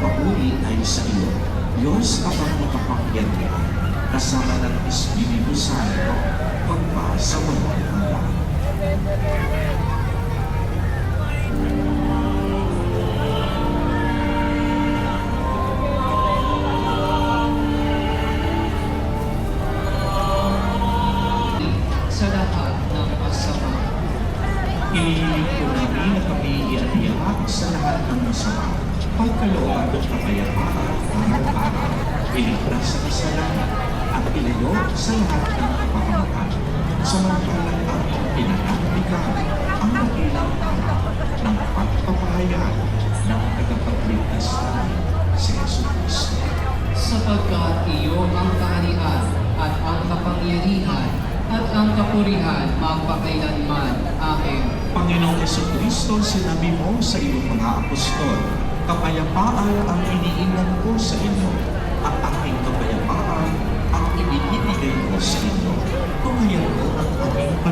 papuri ay sa iyo, Diyos Amang makapangyarihan, kasama ng Espiritu Santo, pagpa sa walang hanggan. Sa lahat ng masama. Inihiling po namin na kami ialiyak sa lahat ng masama, pagkalooban at kapayapaan araw-araw, iligtas sa kasalanan, at ilayo sa lahat ng kapahamakan. Samantalang ang pinananabigan ang dakilang araw ng pagpapahayag ng tagapagligtas namin, si Jesucristo. Sapagkat iyo ang kaharian at ang kapangyarihan at ang kapurihan magpakailanman. Amen. Panginoong Jesucristo, sinabi mo sa iyong mga apostol, kapayapaan ang iniiwan